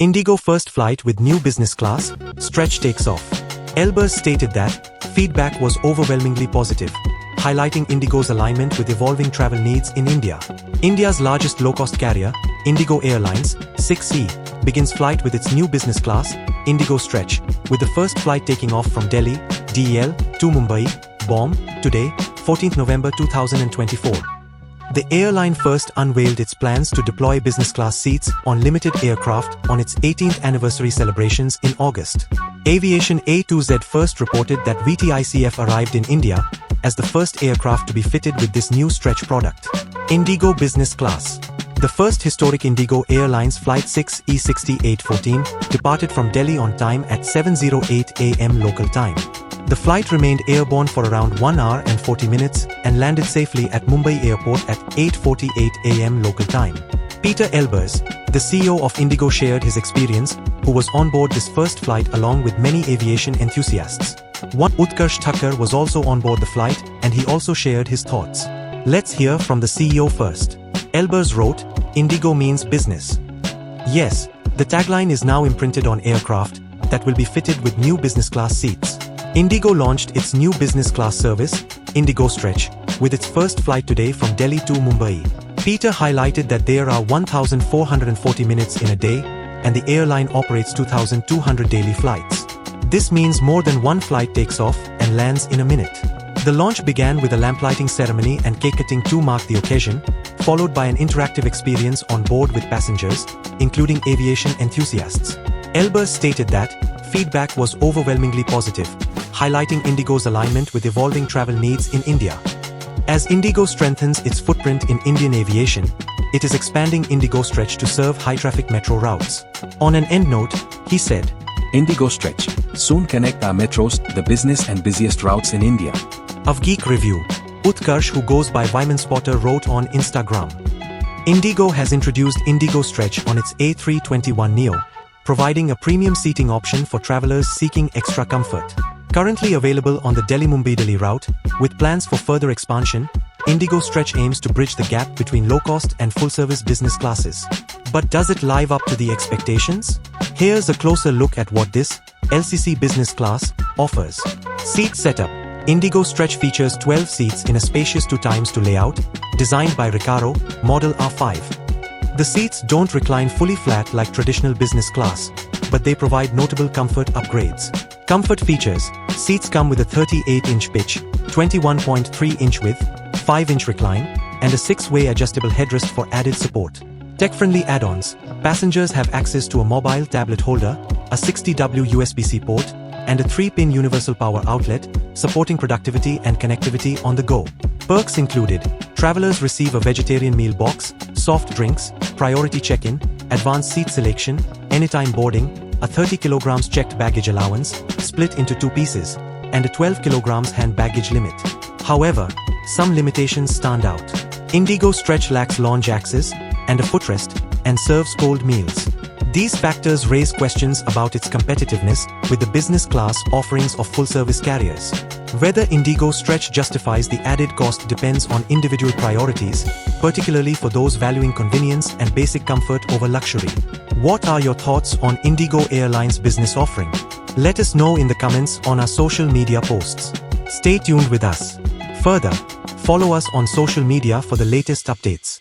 IndiGo first flight with new business class, Stretch takes off. Elbers stated that feedback was overwhelmingly positive, highlighting IndiGo's alignment with evolving travel needs in India. India's largest low-cost carrier, IndiGo Airlines Stretch Seats, begins flight with its new business class, IndiGo Stretch, with the first flight taking off from Delhi, DEL, to Mumbai, BOM, today, 14th November 2024. The airline first unveiled its plans to deploy business class seats on limited aircraft on its 18th anniversary celebrations in August. Aviation A2Z first reported that VTICF arrived in India as the first aircraft to be fitted with this new Stretch product. IndiGo Business Class. The first historic IndiGo Airlines Flight 6E6814 departed from Delhi on time at 7:08 a.m. local time. The flight remained airborne for around 1 hour and 40 minutes and landed safely at Mumbai Airport at 8:48 a.m. local time. Peter Elbers, the CEO of IndiGo, shared his experience, who was on board this first flight along with many aviation enthusiasts. One Utkarsh Thakkar was also on board the flight, and he also shared his thoughts. Let's hear from the CEO first. Elbers wrote, "IndiGo means business. Yes, the tagline is now imprinted on aircraft that will be fitted with new business class seats. IndiGo launched its new business class service, IndiGo Stretch, with its first flight today from Delhi to Mumbai." Peter highlighted that there are 1,440 minutes in a day, and the airline operates 2,200 daily flights. This means more than one flight takes off and lands in a minute. The launch began with a lamplighting ceremony and cake cutting to mark the occasion, followed by an interactive experience on board with passengers, including aviation enthusiasts. Elbers stated that feedback was overwhelmingly positive, highlighting IndiGo's alignment with evolving travel needs in India. As IndiGo strengthens its footprint in Indian aviation, it is expanding IndiGo Stretch to serve high-traffic metro routes. On an end note, he said, IndiGo Stretch, soon connect our metros, the business and busiest routes in India. Of Geek Review, Utkarsh, who goes by Vyman Spotter, wrote on Instagram, IndiGo has introduced IndiGo Stretch on its A321neo, providing a premium seating option for travelers seeking extra comfort. Currently available on the Delhi-Mumbai-Delhi route, with plans for further expansion, IndiGo Stretch aims to bridge the gap between low-cost and full-service business classes. But does it live up to the expectations? Here's a closer look at what this LCC business class offers. Seat setup. IndiGo Stretch features 12 seats in a spacious 2x2 layout, designed by Recaro, model R5. The seats don't recline fully flat like traditional business class, but they provide notable comfort upgrades. Comfort features. Seats come with a 38-inch pitch, 21.3-inch width, 5-inch recline, and a 6-way adjustable headrest for added support. Tech-friendly add-ons. Passengers have access to a mobile tablet holder, a 60W USB-C port, and a 3-pin universal power outlet, supporting productivity and connectivity on the go. Perks included: travelers receive a vegetarian meal box, soft drinks, priority check-in, advanced seat selection, anytime boarding, a 30 kg checked baggage allowance, split into 2 pieces, and a 12 kg hand baggage limit. However, some limitations stand out. IndiGo Stretch lacks lounge access and a footrest, and serves cold meals. These factors raise questions about its competitiveness with the business class offerings of full-service carriers. Whether IndiGo Stretch justifies the added cost depends on individual priorities, particularly for those valuing convenience and basic comfort over luxury. What are your thoughts on IndiGo Airlines' business offering? Let us know in the comments on our social media posts. Stay tuned with us. Further, follow us on social media for the latest updates.